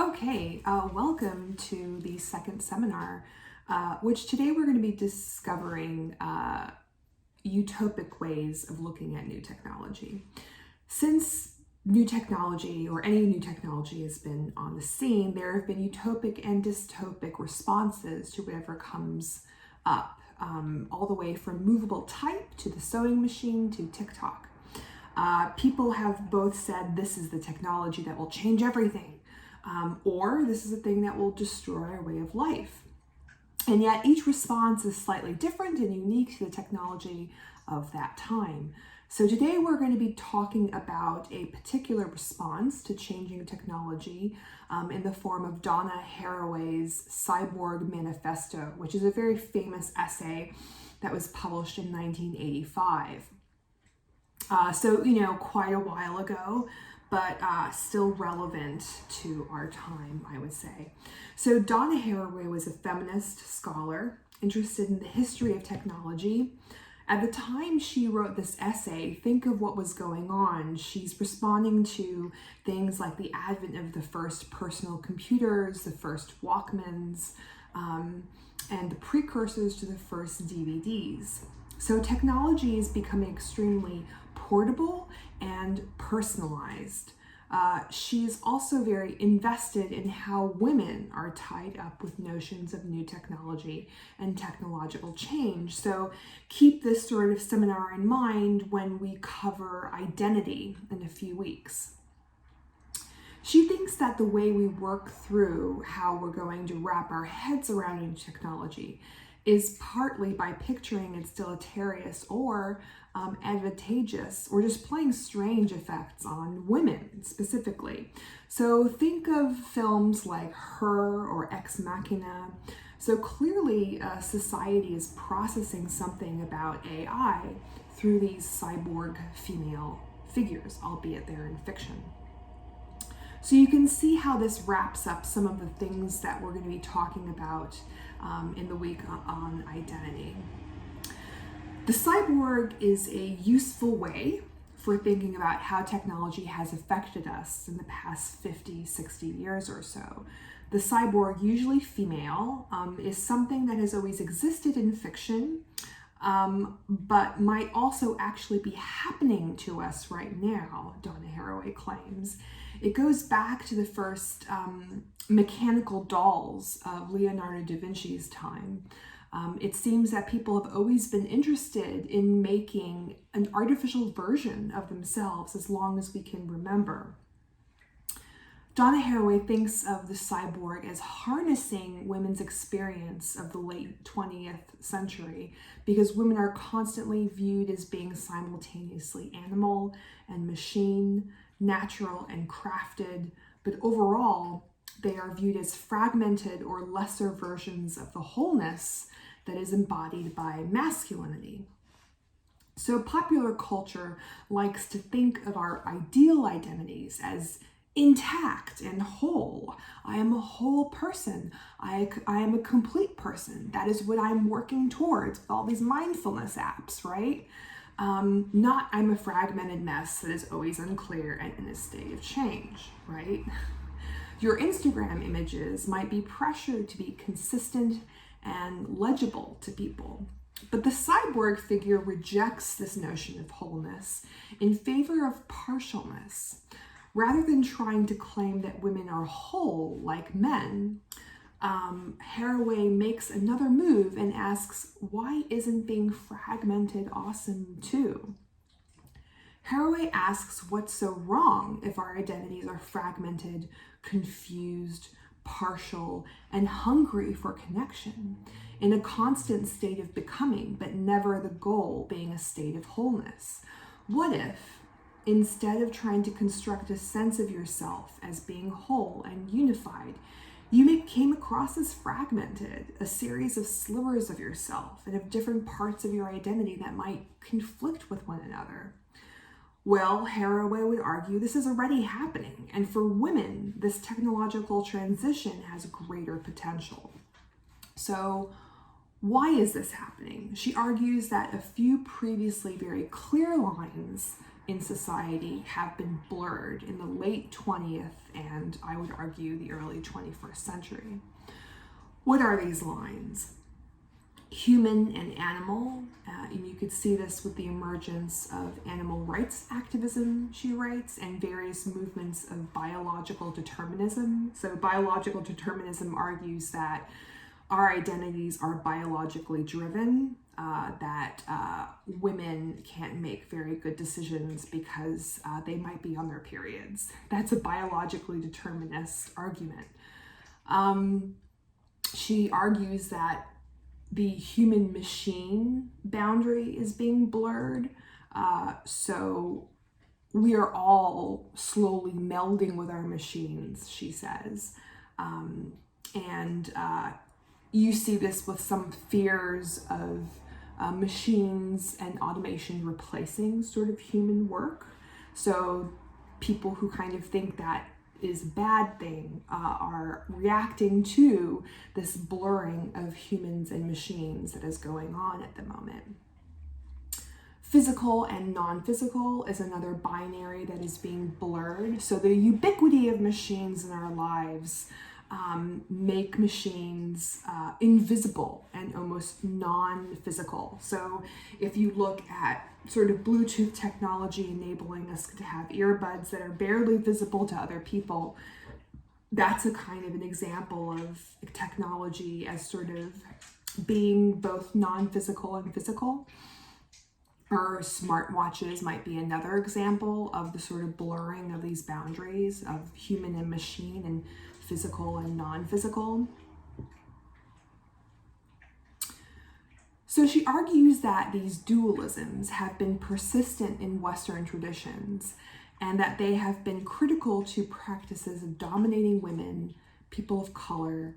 Okay, welcome to the second seminar, which today we're going to be discovering utopic ways of looking at new technology. Since new technology or any new technology has been on the scene, there have been utopic and dystopic responses to whatever comes up, all the way from movable type to the sewing machine to TikTok. People have both said this is the technology that will change everything. Or this is a thing that will destroy our way of life. And yet each response is slightly different and unique to the technology of that time. So today we're going to be talking about a particular response to changing technology in the form of Donna Haraway's Cyborg Manifesto, which is a very famous essay that was published in 1985. Quite a while ago, but still relevant to our time, I would say. So Donna Haraway was a feminist scholar interested in the history of technology. At the time she wrote this essay, think of what was going on. She's responding to things like the advent of the first personal computers, the first Walkmans, and the precursors to the first DVDs. So technology is becoming extremely portable and personalized. She's also very invested in how women are tied up with notions of new technology and technological change. So keep this sort of seminar in mind when we cover identity in a few weeks. She thinks that the way we work through how we're going to wrap our heads around new technology is partly by picturing its deleterious or advantageous or just plain strange effects on women specifically. So think of films like Her or Ex Machina. So clearly society is processing something about AI through these cyborg female figures, albeit they're in fiction. So you can see how this wraps up some of the things that we're going to be talking about in the week on identity. The cyborg is a useful way for thinking about how technology has affected us in the past 50, 60 years or so. The cyborg, usually female, is something that has always existed in fiction, but might also actually be happening to us right now, Donna Haraway claims. It goes back to the first mechanical dolls of Leonardo da Vinci's time. It seems that people have always been interested in making an artificial version of themselves as long as we can remember. Donna Haraway thinks of the cyborg as harnessing women's experience of the late 20th century because women are constantly viewed as being simultaneously animal and machine, natural and crafted, but overall they are viewed as fragmented or lesser versions of the wholeness that is embodied by masculinity. So popular culture likes to think of our ideal identities as intact and whole. I am a whole person. I am a complete person. That is what I'm working towards with all these mindfulness apps, right? Not I'm a fragmented mess that is always unclear and in a state of change, right? Your Instagram images might be pressured to be consistent and legible to people. But the cyborg figure rejects this notion of wholeness in favor of partialness. Rather than trying to claim that women are whole like men, Haraway makes another move and asks, why isn't being fragmented awesome too? Haraway asks what's so wrong if our identities are fragmented, confused, partial, and hungry for connection, in a constant state of becoming, but never the goal being a state of wholeness. What if, instead of trying to construct a sense of yourself as being whole and unified, you came across as fragmented, a series of slivers of yourself and of different parts of your identity that might conflict with one another? Well, Haraway would argue this is already happening, and for women, this technological transition has greater potential. So, why is this happening? She argues that a few previously very clear lines in society have been blurred in the late 20th and I would argue the early 21st century. What are these lines? Human and animal, and you could see this with the emergence of animal rights activism, she writes, and various movements of biological determinism. So biological determinism argues that our identities are biologically driven, that women can't make very good decisions because they might be on their periods. That's a biologically determinist argument. She argues that the human-machine boundary is being blurred. So we are all slowly melding with our machines, she says. You see this with some fears of machines and automation replacing sort of human work. So people who kind of think that is a bad thing are reacting to this blurring of humans and machines that is going on at the moment. Physical and non-physical is another binary that is being blurred. So the ubiquity of machines in our lives make machines invisible and almost non-physical. So if you look at sort of Bluetooth technology enabling us to have earbuds that are barely visible to other people, that's a kind of an example of technology as sort of being both non-physical and physical. Or smartwatches might be another example of the sort of blurring of these boundaries of human and machine and physical and non-physical. So she argues that these dualisms have been persistent in Western traditions and that they have been critical to practices of dominating women, people of color,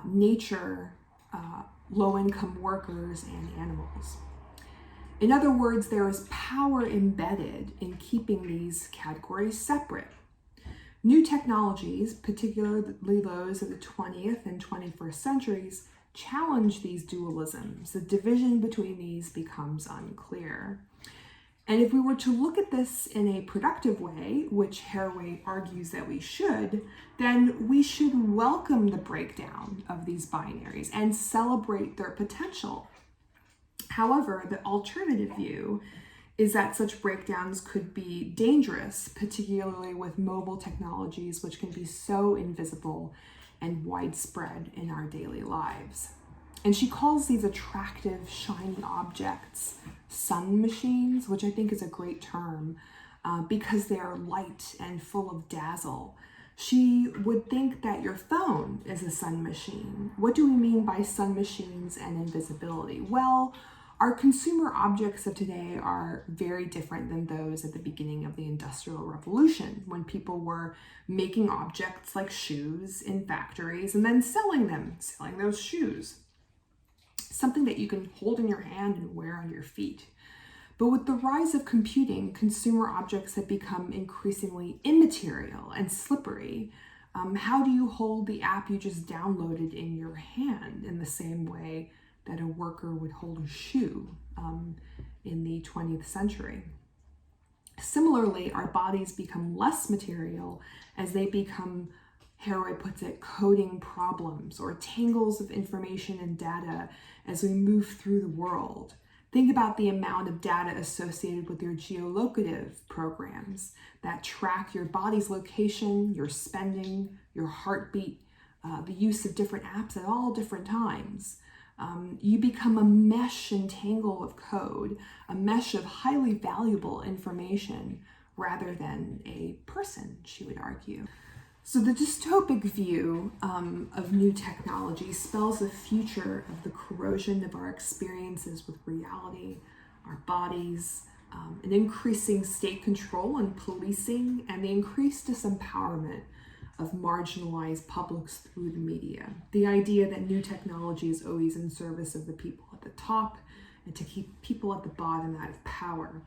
nature, low-income workers, and animals. In other words, there is power embedded in keeping these categories separate. New technologies, particularly those of the 20th and 21st centuries, challenge these dualisms. The division between these becomes unclear. And if we were to look at this in a productive way, which Haraway argues that we should, then we should welcome the breakdown of these binaries and celebrate their potential. However, the alternative view is that such breakdowns could be dangerous, particularly with mobile technologies, which can be so invisible and widespread in our daily lives. And she calls these attractive, shiny objects sun machines, which I think is a great term because they are light and full of dazzle. She would think that your phone is a sun machine. What do we mean by sun machines and invisibility? Well, our consumer objects of today are very different than those at the beginning of the Industrial Revolution, when people were making objects like shoes in factories and then selling those shoes. Something that you can hold in your hand and wear on your feet. But with the rise of computing, consumer objects have become increasingly immaterial and slippery. How do you hold the app you just downloaded in your hand in the same way that a worker would hold a shoe in the 20th century? Similarly, our bodies become less material as they become, Haraway puts it, coding problems or tangles of information and data as we move through the world. Think about the amount of data associated with your geolocative programs that track your body's location, your spending, your heartbeat, the use of different apps at all different times. You become a mesh and tangle of code, a mesh of highly valuable information rather than a person, she would argue. So the dystopic view of new technology spells the future of the corrosion of our experiences with reality, our bodies, an increasing state control and policing, and the increased disempowerment of marginalized publics through the media. The idea that new technology is always in service of the people at the top and to keep people at the bottom out of power.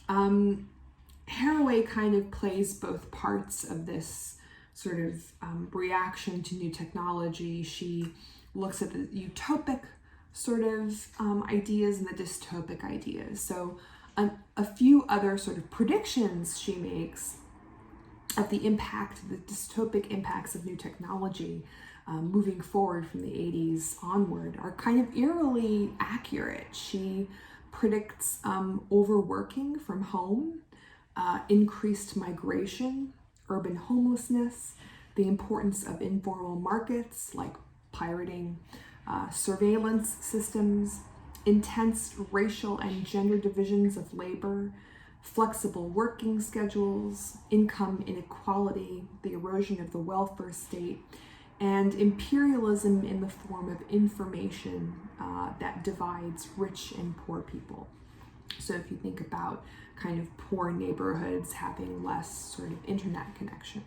Haraway kind of plays both parts of this sort of reaction to new technology. She looks at the utopic sort of ideas and the dystopic ideas. So A few other sort of predictions she makes of the impact, the dystopic impacts of new technology moving forward from the 80s onward are kind of eerily accurate. She predicts overworking from home, increased migration, urban homelessness, the importance of informal markets like pirating, surveillance systems, intense racial and gender divisions of labor, flexible working schedules, income inequality, the erosion of the welfare state, and imperialism in the form of information that divides rich and poor people. So if you think about kind of poor neighborhoods having less sort of internet connection.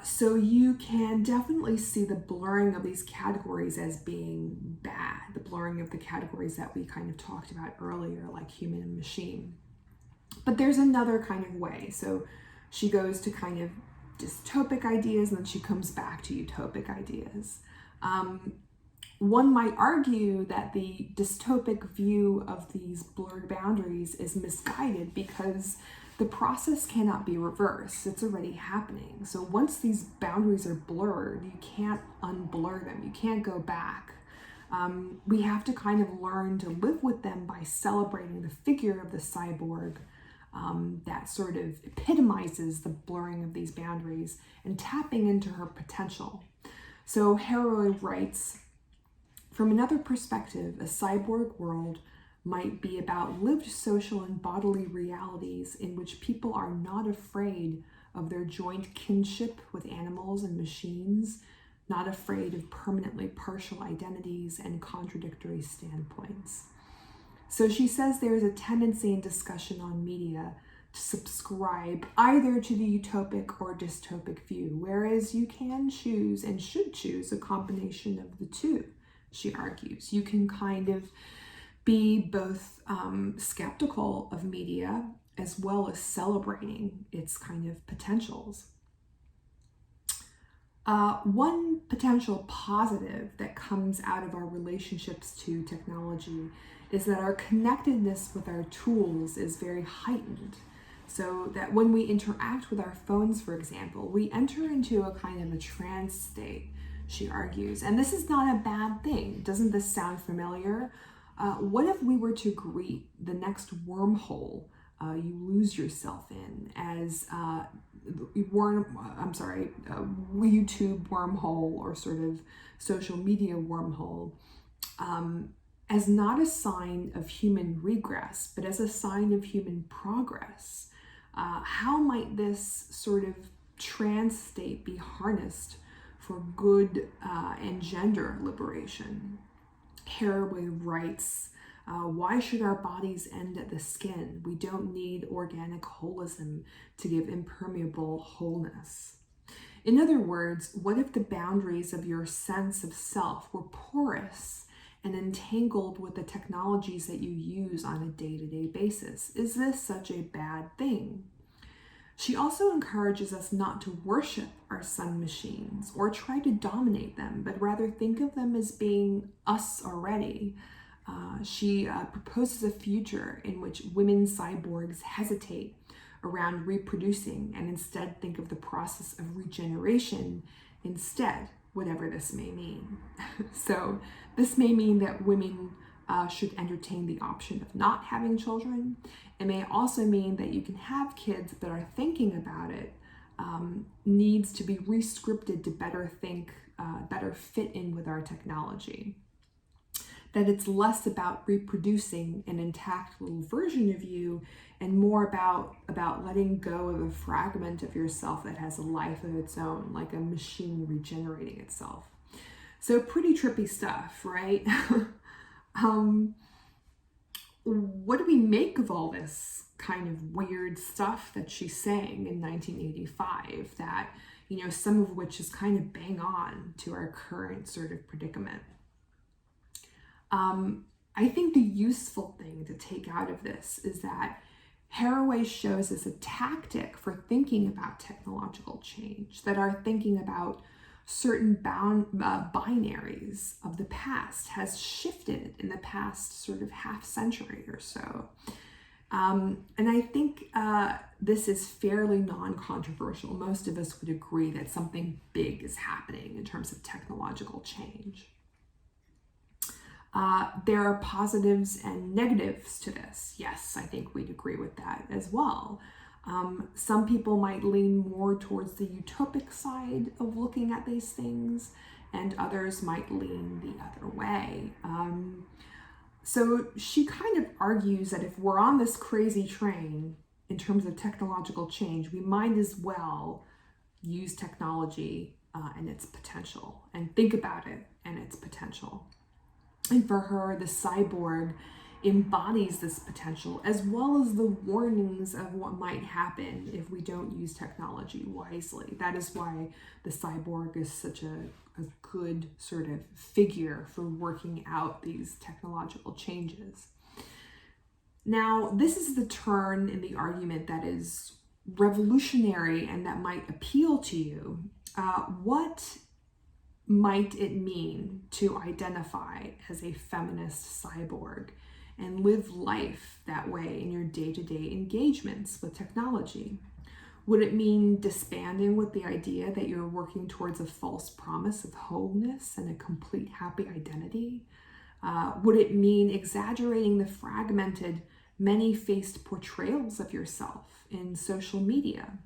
So you can definitely see the blurring of these categories as being bad, the blurring of the categories that we kind of talked about earlier, like human and machine. But there's another kind of way. So she goes to kind of dystopic ideas, and then she comes back to utopic ideas. One might argue that the dystopic view of these blurred boundaries is misguided because the process cannot be reversed. It's already happening. So once these boundaries are blurred, you can't unblur them. You can't go back. We have to kind of learn to live with them by celebrating the figure of the cyborg that sort of epitomizes the blurring of these boundaries and tapping into her potential. So Haraway writes, from another perspective, a cyborg world might be about lived social and bodily realities in which people are not afraid of their joint kinship with animals and machines, not afraid of permanently partial identities and contradictory standpoints. So she says there is a tendency in discussion on media to subscribe either to the utopic or dystopic view, whereas you can choose and should choose a combination of the two, she argues. You can kind of be both skeptical of media as well as celebrating its kind of potentials. One potential positive that comes out of our relationships to technology is that our connectedness with our tools is very heightened. So that when we interact with our phones, for example, we enter into a kind of a trance state, she argues. And this is not a bad thing. Doesn't this sound familiar? What if we were to greet the next wormhole you lose yourself in as YouTube wormhole or sort of social media wormhole as not a sign of human regress, but as a sign of human progress? How might this sort of trance state be harnessed for good and gender liberation? Haraway writes, why should our bodies end at the skin? We don't need organic holism to give impermeable wholeness. In other words, what if the boundaries of your sense of self were porous and entangled with the technologies that you use on a day-to-day basis? Is this such a bad thing? She also encourages us not to worship our sun machines or try to dominate them, but rather think of them as being us already. She proposes a future in which women cyborgs hesitate around reproducing and instead think of the process of regeneration instead, whatever this may mean. So this may mean that women should entertain the option of not having children. It may also mean that you can have kids that are thinking about it, needs to be re-scripted to better think, better fit in with our technology. That it's less about reproducing an intact little version of you and more about letting go of a fragment of yourself that has a life of its own, like a machine regenerating itself. So pretty trippy stuff, right? What do we make of all this kind of weird stuff that she's saying in 1985 that, you know, some of which is kind of bang on to our current sort of predicament? I think the useful thing to take out of this is that Haraway shows us a tactic for thinking about technological change, that our thinking about certain binaries of the past has shifted in the past sort of half century or so. And I think this is fairly non-controversial. Most of us would agree that something big is happening in terms of technological change. There are positives and negatives to this. Yes, I think we'd agree with that as well. Some people might lean more towards the utopic side of looking at these things, and others might lean the other way. So she kind of argues that if we're on this crazy train in terms of technological change, we might as well use technology and its potential, and think about it and its potential. And for her, the cyborg embodies this potential, as well as the warnings of what might happen if we don't use technology wisely. That is why the cyborg is such a good sort of figure for working out these technological changes. Now, this is the turn in the argument that is revolutionary and that might appeal to you. What might it mean to identify as a feminist cyborg and live life that way in your day-to-day engagements with technology? Would it mean disbanding with the idea that you're working towards a false promise of wholeness and a complete happy identity? Would it mean exaggerating the fragmented, many-faced portrayals of yourself in social media?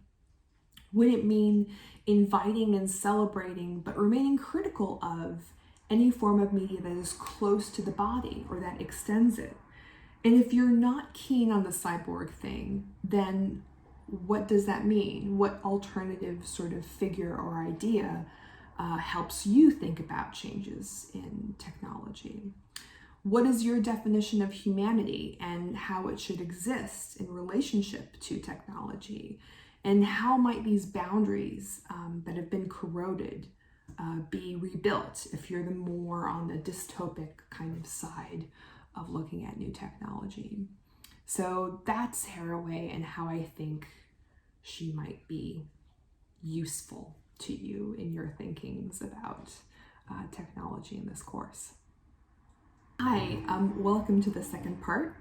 Would it mean inviting and celebrating, but remaining critical of any form of media that is close to the body or that extends it? And if you're not keen on the cyborg thing, then what does that mean? What alternative sort of figure or idea helps you think about changes in technology? What is your definition of humanity and how it should exist in relationship to technology? And how might these boundaries that have been corroded be rebuilt if you're the more on the dystopic kind of side of looking at new technology? So that's Haraway and how I think she might be useful to you in your thinkings about technology in this course. Hi, welcome to the second part